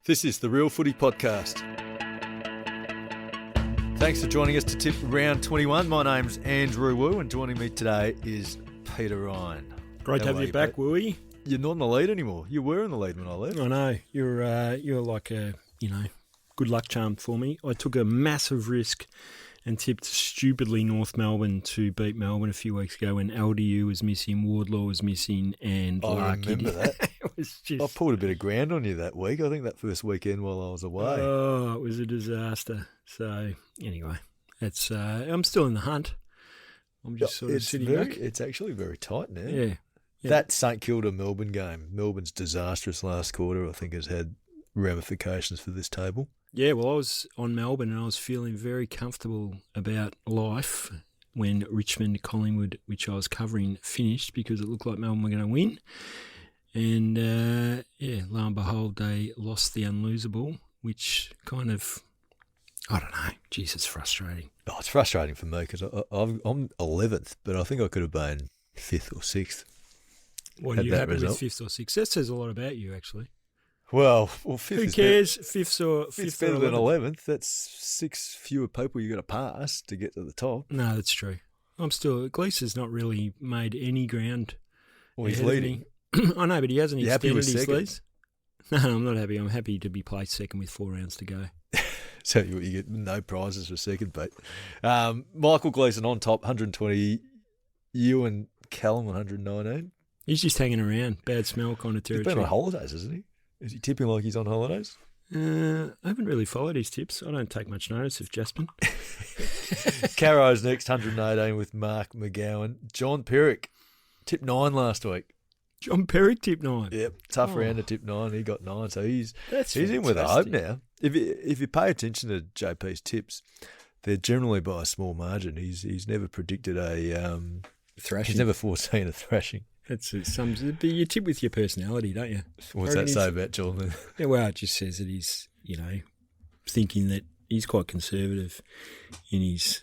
This is the Real Footy Podcast. Thanks for joining us to tip round 21. My name's Andrew Wu, and joining me today is Peter Ryan. Great to have you back, Wooey. You're not in the lead anymore. You were in the lead when I left. I know. You're like a, good luck charm for me. I took a massive risk and tipped stupidly North Melbourne to beat Melbourne a few weeks ago when LDU was missing, Wardlaw was missing, and I remember that. It was just... I pulled a bit of ground on you that week. I think that first weekend while I was away. Oh, it was a disaster. So, anyway, I'm still in the hunt. I'm just sort of sitting back. It's actually very tight now. Yeah. That St Kilda Melbourne game, Melbourne's disastrous last quarter, I think has had ramifications for this table. Yeah, well, I was on Melbourne and I was feeling very comfortable about life when Richmond, Collingwood, which I was covering, finished because it looked like Melbourne were going to win. And, lo and behold, they lost the unlosable, which kind of, I don't know, geez, it's frustrating. Oh, it's frustrating for me because I'm 11th, but I think I could have been 5th or 6th. Well, are you happy with 5th or 6th? That says a lot about you, actually. Well, 5th Who cares? 5th or 5th better than 11th. That's 6 fewer people you got to pass to get to the top. No, that's true. Gleeson's not really made any ground. Well, he's leading. I know, but he hasn't extended his leads. No, I'm not happy. I'm happy to be placed second with 4 rounds to go. So you get no prizes for second, Pete. Michael Gleeson on top, 120. You and Callum, 119. He's just hanging around. Bad smell kind of territory. He's been on holidays, isn't he? Is he tipping like he's on holidays? I haven't really followed his tips. I don't take much notice of Jaspin. Caro's next, 118 with Mark McGowan. John Perrick, tip 9 last week. John Perrick tipped 9. Yep, tough round to tip 9. He got 9, so he's in with a hope now. If you pay attention to JP's tips, they're generally by a small margin. He's never predicted a thrashing. He's never foreseen a thrashing. That's you tip with your personality, don't you? What's that say about John then? Yeah, well, it just says that he's, thinking that he's quite conservative in his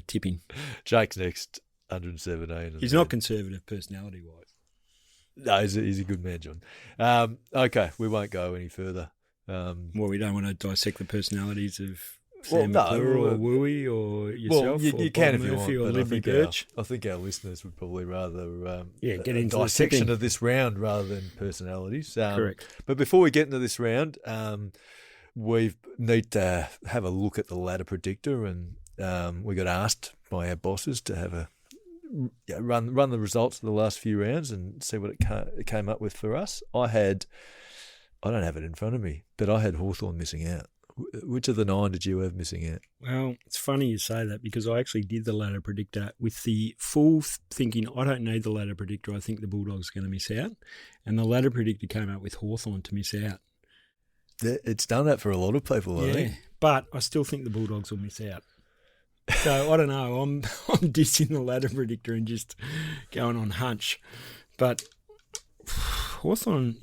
tipping. Jake's next, 117. He's not conservative personality-wise. No, he's a good man, John. Okay, we won't go any further. Well, we don't want to dissect the personalities of Sam McClure or Wooey or yourself. Well, you can if you Murphy want, or Libby Birch. I think our listeners would probably rather get into dissection of this round rather than personalities. Correct. But before we get into this round, we need to have a look at the ladder predictor, and we got asked by our bosses to have a run the results of the last few rounds and see what it came up with for us. I don't have it in front of me, but I had Hawthorn missing out. Which of the 9 did you have missing out? Well, it's funny you say that because I actually did the ladder predictor with the full thinking, I don't need the ladder predictor, I think the Bulldogs are going to miss out. And the ladder predictor came up with Hawthorn to miss out. It's done that for a lot of people, I think. But I still think the Bulldogs will miss out. So, I don't know, I'm dissing the ladder predictor and just going on hunch. But Hawthorn,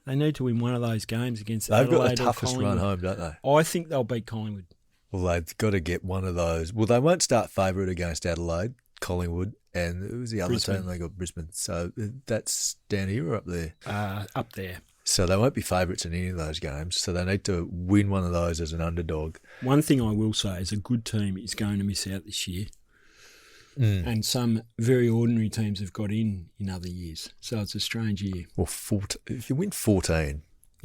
they need to win one of those games against Adelaide. They've got the toughest run home, don't they? I think they'll beat Collingwood. Well, they've got to get one of those. Well, they won't start favourite against Adelaide, Collingwood, and it was the other team they got, Brisbane. So that's down here or up there? Up there. So they won't be favourites in any of those games. So they need to win one of those as an underdog. One thing I will say is a good team is going to miss out this year. And some very ordinary teams have got in other years. So it's a strange year. Well, if you win 14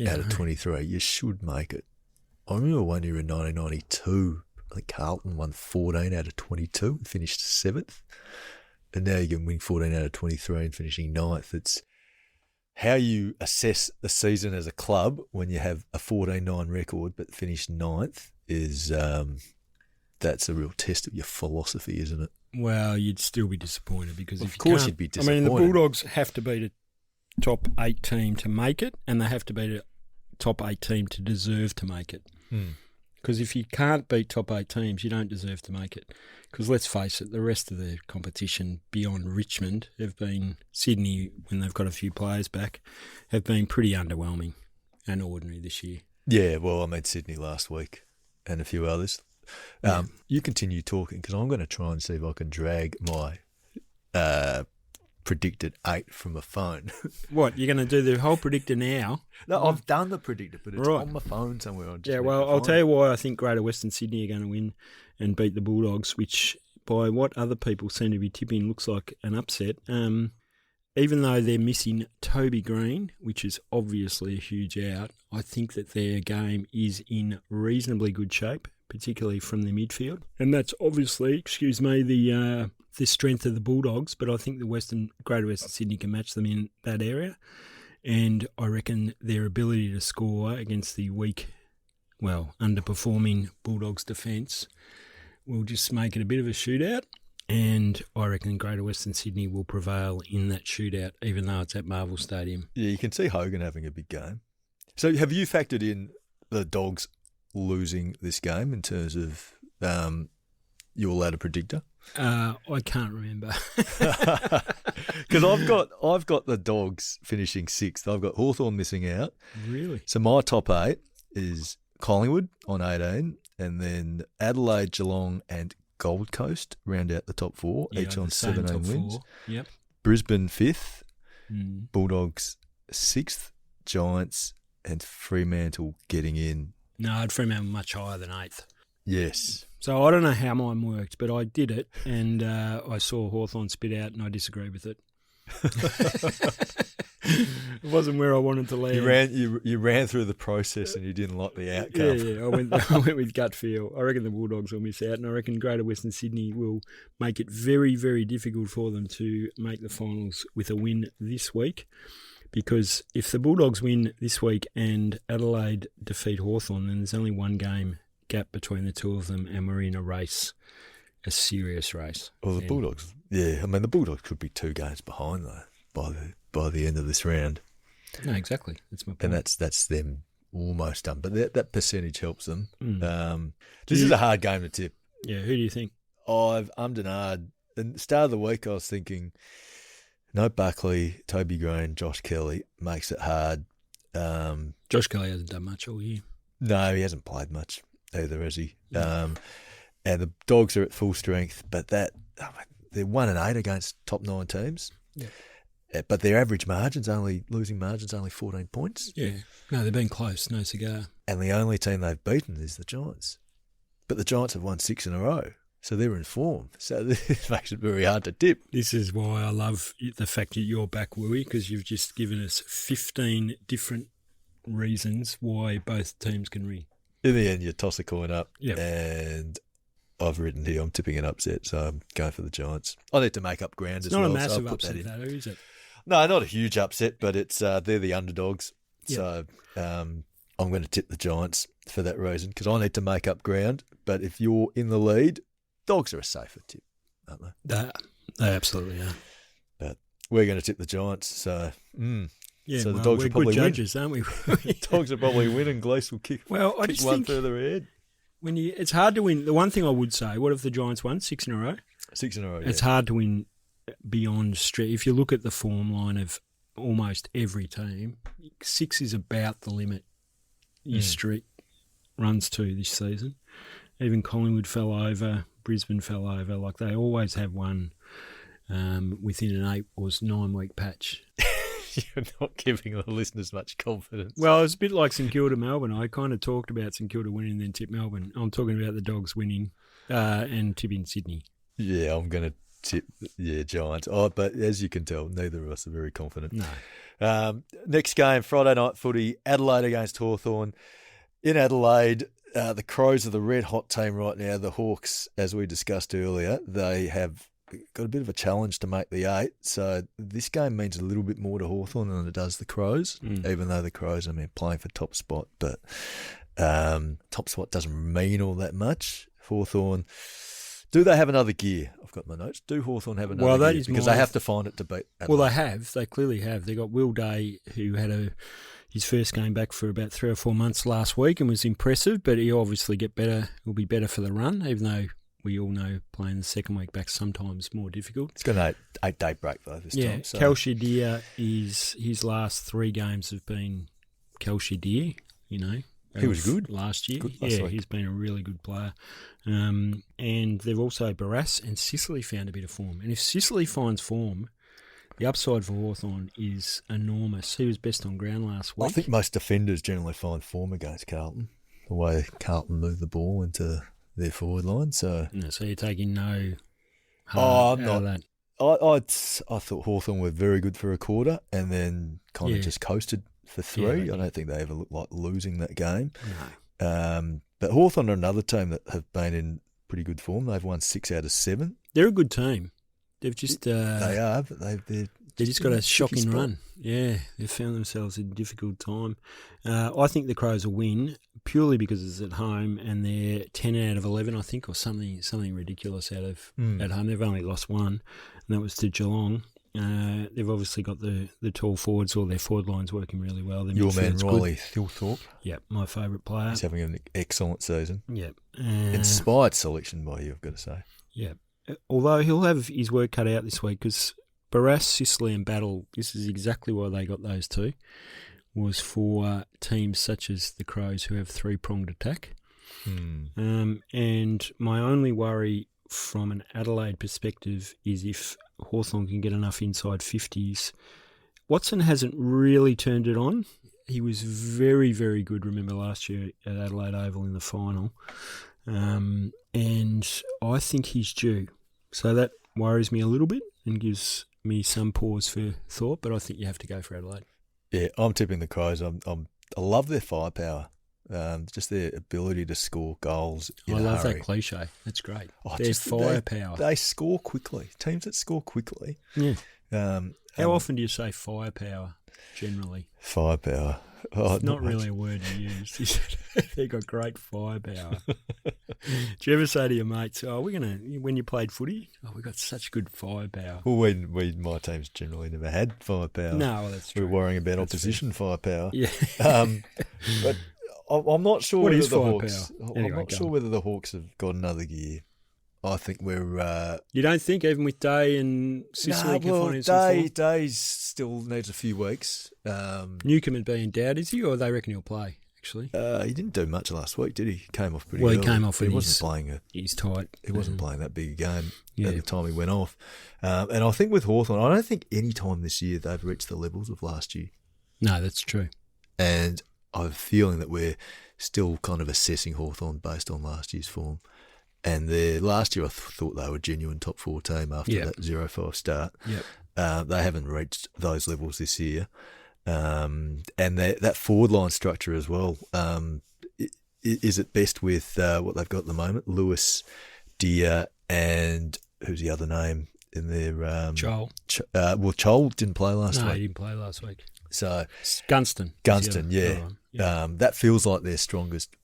out of 23, you should make it. I remember one year in 1992, I think Carlton won 14 out of 22 and finished 7th. And now you can win 14 out of 23 and finishing 9th. It's how you assess the season as a club when you have a 14-9 record but finish 9th is that's a real test of your philosophy, isn't it? Well, you'd still be disappointed because of course you'd be disappointed. I mean, the Bulldogs have to beat a top 8 team to make it, and they have to beat a top 8 team to deserve to make it. Because if you can't beat top 8 teams, you don't deserve to make it. Because let's face it, the rest of the competition beyond Richmond have been, Sydney, when they've got a few players back, have been pretty underwhelming and ordinary this year. Yeah, well, I met Sydney last week and a few others. You continue talking because I'm going to try and see if I can drag my predicted 8 from a phone. What, you're going to do the whole predictor now? No, I've done the predictor, but it's Right. on my phone somewhere. I'll tell you why I think Greater Western Sydney are going to win and beat the Bulldogs, which by what other people seem to be tipping looks like an upset. Even though they're missing Toby Green, which is obviously a huge out, I think that their game is in reasonably good shape, particularly from the midfield. And that's obviously, the strength of the Bulldogs, but I think the Greater Western Sydney can match them in that area. And I reckon their ability to score against the weak, underperforming Bulldogs defence will just make it a bit of a shootout. And I reckon Greater Western Sydney will prevail in that shootout, even though it's at Marvel Stadium. Yeah, you can see Hogan having a big game. So have you factored in the Dogs losing this game in terms of your ladder predictor? I can't remember. Because I've got the Dogs finishing 6th. I've got Hawthorn missing out. Really? So my top 8 is Collingwood on 18, and then Adelaide, Geelong and Gold Coast round out the top 4, each on 17 wins. 4. Yep. Brisbane 5th, Bulldogs 6th, Giants and Fremantle getting in. No, I'd Fremantle much higher than 8th. Yes. So I don't know how mine worked, but I did it, and I saw Hawthorn spit out, and I disagree with it. It wasn't where I wanted to land. You ran through the process and you didn't like the outcome. Yeah. I went with gut feel. I reckon the Bulldogs will miss out, and I reckon Greater Western Sydney will make it very, very difficult for them to make the finals with a win this week. Because if the Bulldogs win this week and Adelaide defeat Hawthorn, then there's only one game gap between the two of them, and we're in a race, a serious race. Well, the Bulldogs, the Bulldogs could be 2 games behind though by the end of this round. No, exactly. That's my point. And that's them almost done, but that percentage helps them. This is a hard game to tip. Yeah, who do you think? I've ummed and ahed. At the start of the week, I was thinking, no Buckley, Toby Green, Josh Kelly makes it hard. Josh Kelly hasn't done much all year. No, he hasn't played much either, has he? And the Dogs are at full strength, but they're 1-8 against top 9 teams. Yeah. But their average losing margin's only 14 points. Yeah. No, they've been close, no cigar. And the only team they've beaten is the Giants. But the Giants have won 6 in a row, so they're in form. So this makes it very hard to tip. This is why I love the fact that you're back, Wooey, because you've just given us 15 different reasons why both teams can ring. In the end, you toss a coin up, Yep. and I've written here I'm tipping an upset, so I'm going for the Giants. I need to make up ground as well. It's not a massive so I'll put upset, that in. though, is it? No, not a huge upset, but it's they're the underdogs. Yep. So I'm going to tip the Giants for that reason because I need to make up ground. But if you're in the lead, Dogs are a safer tip, aren't they? They absolutely are. But we're going to tip the Giants, so Yeah, so the Dogs we're will probably good judges, aren't we? Dogs will probably win, and Glees will kick. Well, I kick just one think further ahead. it's hard to win. The one thing I would say, what if the Giants won 6 in a row? 6 in a row. It's hard to win beyond stretch. If you look at the form line of almost every team, 6 is about the limit your streak runs to this season. Even Collingwood fell over, Brisbane fell over. Like they always have one within an 8 or 9 week patch. You're not giving the listeners much confidence. Well, it's a bit like St Kilda Melbourne. I kind of talked about St Kilda winning and then tip Melbourne. I'm talking about the Dogs winning and tipping Sydney. Yeah, I'm going to tip Giants. Oh, but as you can tell, neither of us are very confident. No. Next game, Friday night footy, Adelaide against Hawthorn. In Adelaide, the Crows are the red-hot team right now. The Hawks, as we discussed earlier, they have got a bit of a challenge to make the 8. So this game means a little bit more to Hawthorn than it does the Crows, even though the Crows are playing for top spot. But top spot doesn't mean all that much. Hawthorn, do they have another gear? I've got my notes. Do Hawthorn have another gear? Because they have to find it to beat Adelaide. Well, they have. They clearly have. They got Will Day, who had his first game back for about 3 or 4 months last week and was impressive, but he'll obviously get better. He'll be better for the run, even though we all know playing the second week back sometimes more difficult. It's got an 8-day break, though, this time. So. Kelshire his last 3 games have been Kelshire Deer, He was good last year. Good last week. He's been a really good player. And they've also Barras and Sicily found a bit of form. And if Sicily finds form, The upside for Hawthorn is enormous. He was best on ground last week. I think most defenders generally find form against Carlton, the way Carlton move the ball into their forward line. So, So you're taking no I'm heart out not. of that. I thought Hawthorn were very good for a quarter and then kind of just coasted for three. I don't think they ever looked like losing that game. No. But Hawthorn are another team that have been in pretty good form. They've won 6 out of 7. They're a good team. They've just They are, but they've just got a shocking spot. run. Yeah, they've found themselves in a difficult time. I think the Crows will win purely because it's at home and they're 10 out of 11, I think, or something ridiculous out of at home. They've only lost one, and that was to Geelong. They've obviously got the tall forwards, all their forward lines working really well. Their Your man midfield's Riley good. Thilthorpe. Yep, my favourite player. He's having an excellent season. Yep. Inspired selection by you, I've got to say. Yeah. Although he'll have his work cut out this week because Barras, Sicily and Battle, this is exactly why they got those two, was for teams such as the Crows who have three-pronged attack. And my only worry from an Adelaide perspective is if Hawthorn can get enough inside 50s. Watson hasn't really turned it on. He was very, very good, remember, last year at Adelaide Oval in the final. And I think he's due. So that worries me a little bit and gives me some pause for thought, but I think you have to go for Adelaide. Yeah, I'm tipping the Crows. I love their firepower, just their ability to score goals in I a love hurry. that cliche. That's great. Oh, Their firepower. They score quickly. Teams that score quickly. Yeah. How Um, often do you say firepower generally? Firepower. Oh, It's not much. really a word you use. is it? They've got great firepower. Do you ever say to your mates, when you played footy, we got such good firepower? Well, my team's generally never had firepower. No, that's true. We're worrying about That's opposition firepower. Yeah. But I'm not sure What whether is the firepower? Hawks. Anyway, I'm not go sure on. whether the Hawks have got another gear. I think we're. You don't think, even with Day and Sicily can find in some form? Days still needs a few weeks. Newcomb had been in doubt, is he, or they reckon he'll play, actually? He didn't do much last week, did he? He came off pretty Well, he early. came off He and wasn't playing He's tight. He wasn't playing that big a game Yeah. at the time he went off. And I think with Hawthorn, I don't think any time this year they've reached the levels of last year. No, that's true. And I have a feeling that we're still kind of assessing Hawthorn based on last year's form. And last year I thought they were a genuine top 4 team after that 0-5 start. Yep. They haven't reached those levels this year. And that forward line structure as well, is it best with what they've got at the moment? Lewis, Deer, and who's the other name in their... Joel. Chol didn't play last No, week. he didn't play last week. So Gunston, yeah. That feels like their strongest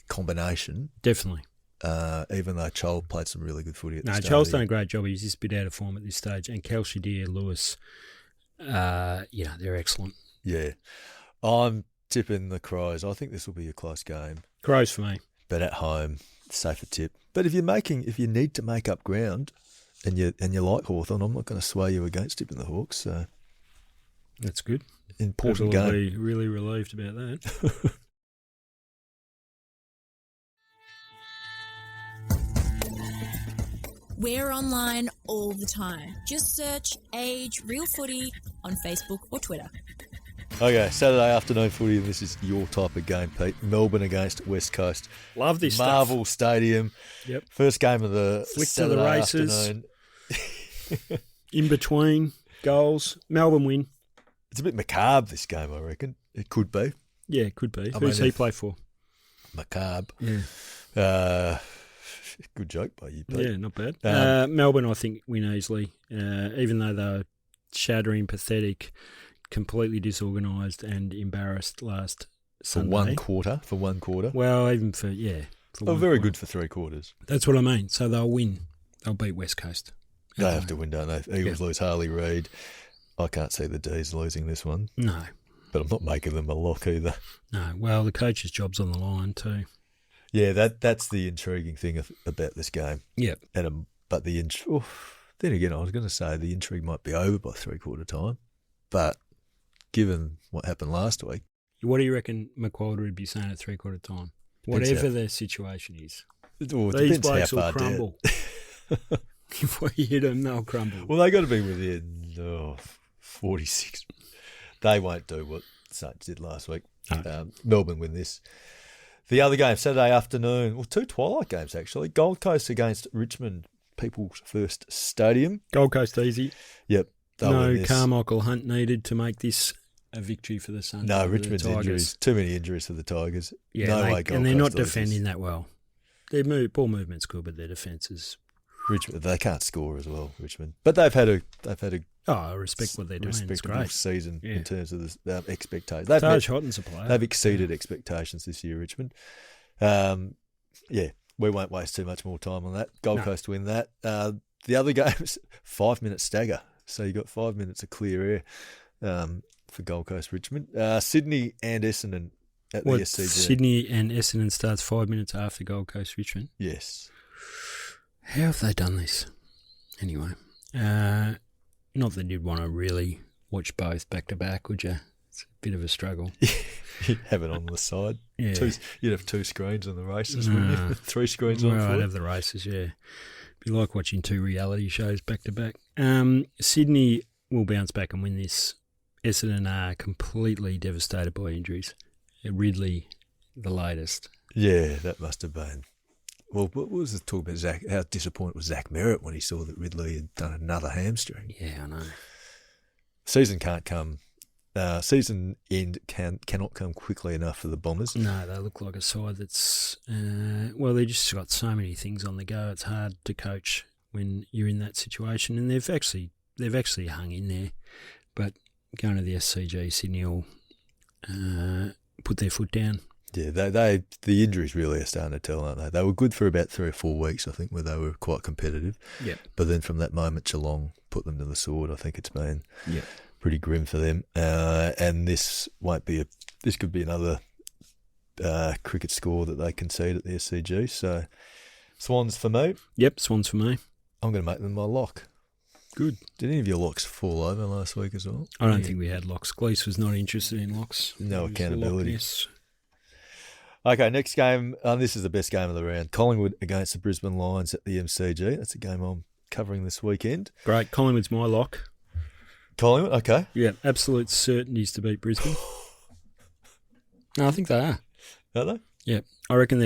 combination. Definitely. Even though Chol played some really good footy at the No, start. Joel's done a great job. He's just a bit out of form at this stage. And Kelsey, Deer, Lewis, they're excellent. Yeah. I'm tipping the Crows. I think this will be a close game. Crows for me. But at home, safer tip. But if you need to make up ground and you like Hawthorn, I'm not going to sway you against tipping the Hawks. So That's good. important People will game. be really relieved about that. We're online all the time. Just search Age Real Footy on Facebook or Twitter. Okay, Saturday afternoon footy, and this is your type of game, Pete. Melbourne against West Coast. Love this Marvel Stadium. Yep. First game of the Flick to Saturday the races. afternoon. In between goals. Melbourne win. It's a bit macabre, this game, I reckon. It could be. Yeah, it could be. I Who's mean, he if- play for? Macabre. Yeah. Good joke by you, Pete. Yeah, not bad. Um, Melbourne, I think, win easily. Even though they were shattering, pathetic, completely disorganised and embarrassed last For Sunday. one quarter. Well, even for, yeah. For Oh, one very quarter. good for 3 quarters. That's what I mean. So they'll win. They'll beat West Coast. They have to win, don't they? Eagles lose Harley Reid. I can't see the D's losing this one, No. but I'm not making them a lock either. No. Well, the coach's job's on the line too. Yeah, that's the intriguing thing about this game. Yep. But then again, I was going to say the intrigue might be over by 3/4 time, but given what happened last week, What do you reckon McWalder would be saying at 3/4 time? Depends Whatever how- their situation is. it These depends blokes how will far down. crumble. If we hit them, they'll crumble. Well, they got to be within 46. They won't do what Saints did last week. No. Melbourne win this. The other game, Saturday afternoon, well, 2 twilight games actually. Gold Coast against Richmond, People's First Stadium. Gold Coast easy. Yep. No Carmichael Hunt needed to make this a victory for the Suns. No, Richmond's injuries. Too many injuries for the Tigers. Yeah, no way Gold and they're Coast not loses. defending that well. Their ball movement's good, but their defence is... Richmond, they can't score as well, Richmond. But they've had a I respect what they're doing. It's respectable great. season Yeah. in terms of the expectations. Taj Hotton's a player. They've exceeded expectations this year, Richmond. Yeah, we won't waste too much more time on that. Gold Coast win that. The other game's 5-minute stagger. So you've got 5 minutes of clear air for Gold Coast Richmond. Sydney and Essendon at the SCG. Sydney and Essendon starts 5 minutes after Gold Coast Richmond. Yes. How have they done this? Anyway, not that you'd want to really watch both back to back, would you? It's a bit of a struggle. You'd have it on the side. Yeah. You'd have 2 screens on the races, wouldn't you? 3 screens on I'd foot. have the races, yeah. Be like watching 2 reality shows back to back. Sydney will bounce back and win this. Essendon are completely devastated by injuries. Ridley, the latest. Yeah, that must have been. Well, what was the talk about Zach? How disappointed was Zach Merritt when he saw that Ridley had done another hamstring? Yeah, I know. Season can't come. Season end cannot come quickly enough for the Bombers. No, they look like a side that's they just got so many things on the go. It's hard to coach when you're in that situation, and they've actually hung in there. But going to the SCG, Sydney will put their foot down. Yeah, the injuries really are starting to tell, aren't they? They were good for about 3 or 4 weeks, I think, where they were quite competitive. Yep. But then from that moment, Geelong put them to the sword. I think it's been Yep. pretty grim for them. And this could be another cricket score that they concede at the SCG. So Swans for me. Yep, Swans for me. I'm going to make them my lock. Good. Did any of your locks fall over last week as well? I don't think we had locks. Gleese was not interested in locks. No It was accountability. Loch-ness. Okay, next game. This is the best game of the round. Collingwood against the Brisbane Lions at the MCG. That's a game I'm covering this weekend. Great. Collingwood's my lock. Collingwood, okay. Yeah, absolute certainties to beat Brisbane. No, I think they are. Are they? Yeah, I reckon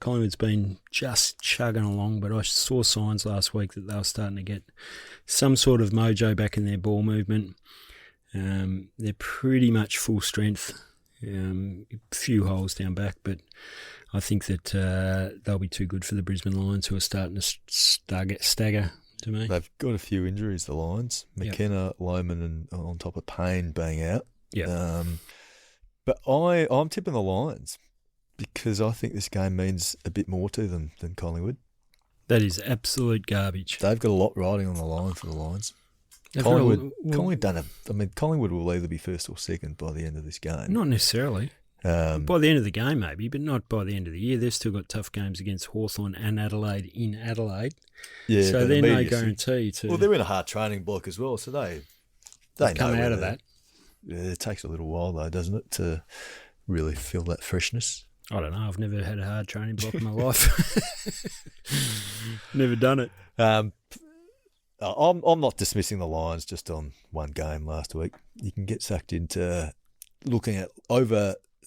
Collingwood's been just chugging along, but I saw signs last week that they were starting to get some sort of mojo back in their ball movement. They're pretty much full strength. A few holes down back, but I think that they'll be too good for the Brisbane Lions, who are starting to stagger to me. They've got a few injuries, the Lions. McKenna, Lohman, and on top of Payne being out. Yeah. But I'm tipping the Lions because I think this game means a bit more to them than Collingwood. That is absolute garbage. They've got a lot riding on the line for the Lions. They've Collingwood got Collingwood will either be first or second by the end of this game. Not necessarily. By the end of the game, maybe, but not by the end of the year. They've still got tough games against Hawthorn and Adelaide in Adelaide. Yeah, so they're no guarantee to. Well, they're in a hard training block as well, so they come know out of that. Yeah, it takes a little while though, doesn't it, to really feel that freshness? I don't know. I've never had a hard training block in my life. Never done it. I'm not dismissing the Lions just on one game last week. You can get sucked into looking at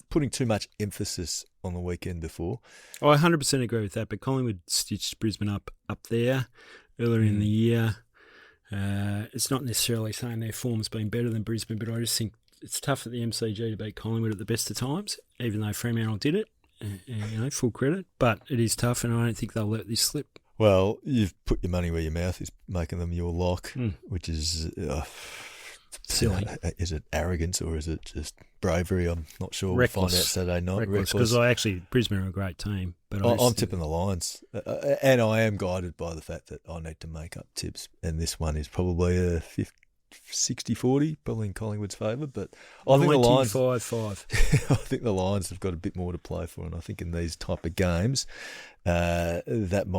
putting too much emphasis on the weekend before. I 100% agree with that, but Collingwood stitched Brisbane up there earlier in the year. It's not necessarily saying their form's been better than Brisbane, but I just think it's tough at the MCG to beat Collingwood at the best of times, even though Fremantle did it. Full credit, but it is tough, and I don't think they'll let this slip. Well, you've put your money where your mouth is, making them your lock, which is silly. Is it arrogance or is it just bravery? I'm not sure. Reckless. We'll find out Saturday night. Reckless, because Brisbane are a great team. But I'm tipping the Lions, and I am guided by the fact that I need to make up tips, and this one is probably a 60-40, probably in Collingwood's favour. But I think the Lions 95-5. I think the Lions have got a bit more to play for, and I think in these type of games, it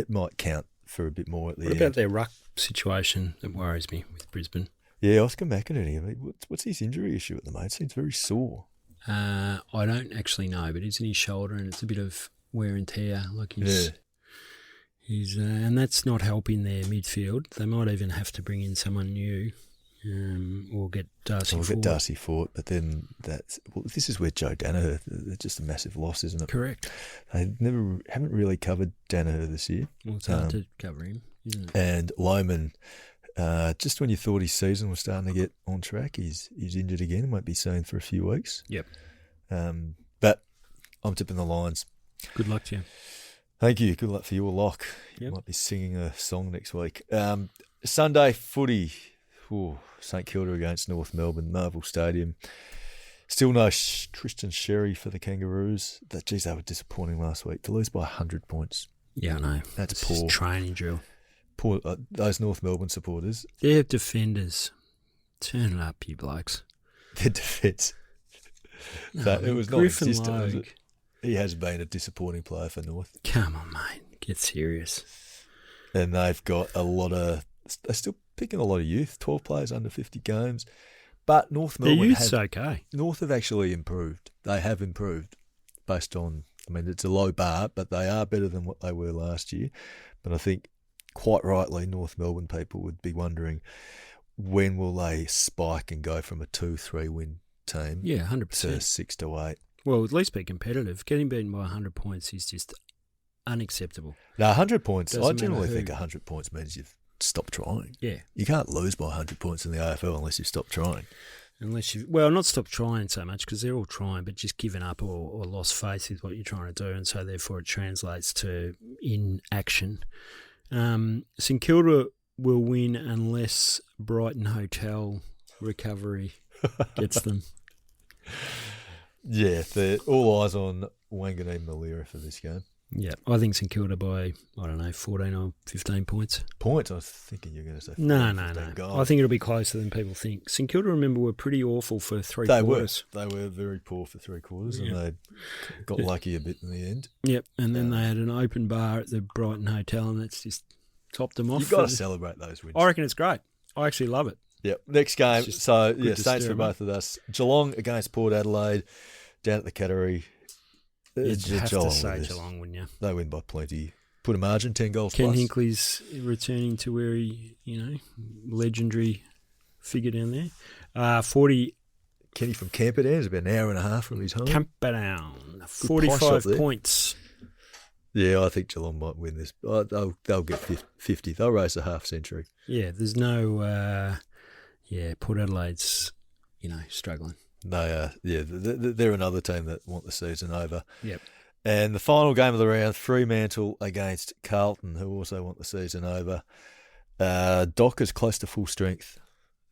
might count for a bit more at the end. What about their ruck situation that worries me with Brisbane? Yeah, Oscar McInerney. What's his injury issue at the moment? It seems very sore. I don't actually know, but it's in his shoulder and it's a bit of wear and tear. Like And that's not helping their midfield. They might even have to bring in someone new, or get Darcy Fort. Get Darcy Fort, but then this is where Joe Danaher, it's just a massive loss, isn't it? Correct. They haven't really covered Danaher this year. Well, it's hard to cover him, isn't it? And Lohman, just when you thought his season was starting to get on track, he's injured again. Won't be seen for a few weeks. Yep. But I'm tipping the Lions. Good luck to you. Thank you. Good luck for your lock. Yep. You might be singing a song next week. Sunday footy. St Kilda against North Melbourne, Marvel Stadium. Still no Tristan Sherry for the Kangaroos. They were disappointing last week. To lose by 100 points. Yeah, I know. That's poor. poor. Training drill. Poor those North Melbourne supporters. Their defenders. Turn it up, you blokes. Their defence. No, it was Griffin non-existent, was it? Logue. He has been a disappointing player for North. Come on, mate. Get serious. And they've got they're still picking a lot of youth, 12 players under 50 games. But North Melbourne Their youth's okay. North have actually improved. They have improved based on, it's a low bar, but they are better than what they were last year. But I think quite rightly, North Melbourne people would be wondering, when will they spike and go from a 2-3 win team 100%. to 6-8? Well, at least be competitive. Getting beaten by 100 points is just unacceptable. Now, 100 points, Doesn't I generally matter who. think 100 points means you've stopped trying. Yeah. You can't lose by 100 points in the AFL unless you've stopped trying. Not stopped trying so much, because they're all trying, but just given up or lost faith with what you're trying to do, and so therefore it translates to inaction. St Kilda will win unless Brighton Hotel recovery gets them. Yeah, they're all eyes on Wanganeen Malira for this game. Yeah, I think St Kilda by, 14 or 15 points. Points? I was thinking you were going to say 15 goals. I think it'll be closer than people think. St Kilda, remember, were pretty awful for three quarters. They were very poor for 3 quarters, and they got lucky a bit in the end. Yep, and then they had an open bar at the Brighton Hotel, and that's just topped them off. You've got to celebrate those wins. I reckon it's great. I actually love it. Yep. Next game. So, Saints for stir both of us. Geelong against Port Adelaide down at the Cattery. You'd have to say Geelong, wouldn't you? They win by plenty. Put a margin, 10 goals Ken plus. Hinckley's returning to where he, legendary figure down there. 40... Kenny from Camperdown is about an hour and a half from his home. Camperdown. 45 points. Yeah, I think Geelong might win this. They'll get 50. They'll race a half century. Yeah, there's no... Port Adelaide's, struggling. They are, they're another team that want the season over. Yep. And the final game of the round, Fremantle against Carlton, who also want the season over. Docker's close to full strength,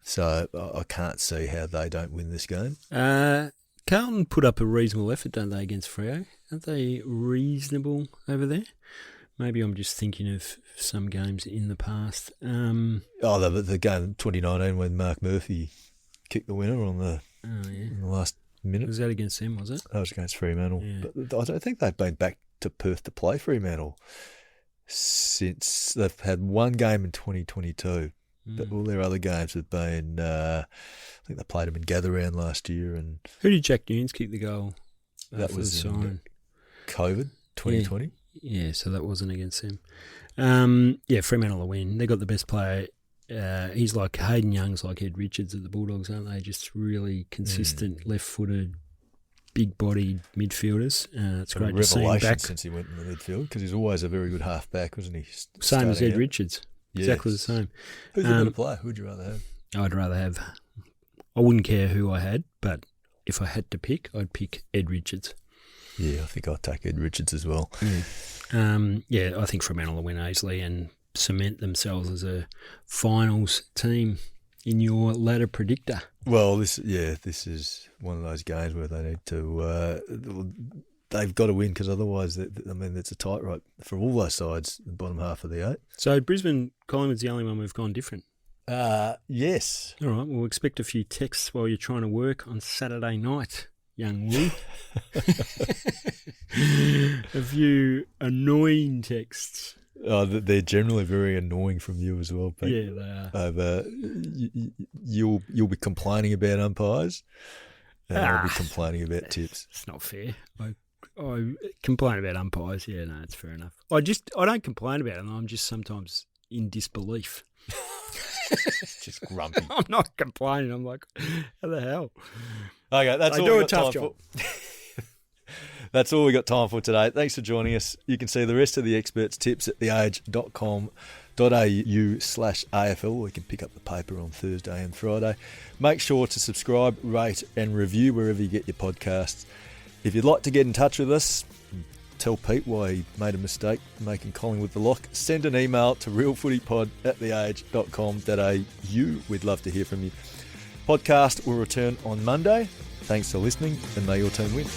so I can't see how they don't win this game. Carlton put up a reasonable effort, don't they, against Freo? Aren't they reasonable over there? Maybe I'm just thinking of some games in the past. The game 2019 when Mark Murphy kicked the winner on the in the last minute. Was that against them, was it? That was against Fremantle. Yeah. But I don't think they've been back to Perth to play Fremantle since they've had one game in 2022. But all their other games have been, I think they played them in Gather Round last year. And who did Jack Nunes kick the goal? That was in COVID 2020. Yeah, so that wasn't against them. Fremantle will win. They got the best player. He's like Hayden Young's like Ed Richards at the Bulldogs, aren't they? Just really consistent, left-footed, big-bodied midfielders. It's great to see him back. Since he went in the midfield, because he's always a very good half-back, wasn't he? Same as Ed Richards. Yes. Exactly the same. Who's the better player? Who'd you rather have? I'd rather have... I wouldn't care who I had, but if I had to pick, I'd pick Ed Richards. Yeah, I think I'd take Ed Richards as well. I think Fremantle will win easily and cement themselves as a finals team in your ladder predictor. Well, this is one of those games where they need to they've got to win, because otherwise, it's a tightrope for all those sides, the bottom half of the 8. So Brisbane Collingwood's the only one we've gone different. Yes. All right, we'll expect a few texts while you're trying to work on Saturday night, young Wu. A few annoying texts. Oh, they're generally very annoying from you as well, Pete. Yeah, they are. You'll be complaining about umpires, and I'll be complaining about tips. It's not fair. I complain about umpires. Yeah, no, it's fair enough. I don't complain about them. I'm just sometimes in disbelief. Just grumpy. I'm not complaining. I'm like, how the hell? Okay, that's They all do we a got tough time job. for. That's all we got time for today. Thanks for joining us. You can see the rest of the experts' tips at theage.com.au/AFL, or you can pick up the paper on Thursday and Friday. Make sure to subscribe, rate and review wherever you get your podcasts. If you'd like to get in touch with us, tell Pete why he made a mistake making Collingwood the lock, send an email to realfootypod@theage.com.au. We'd love to hear from you. Podcast will return on Monday. Thanks for listening, and may your team win.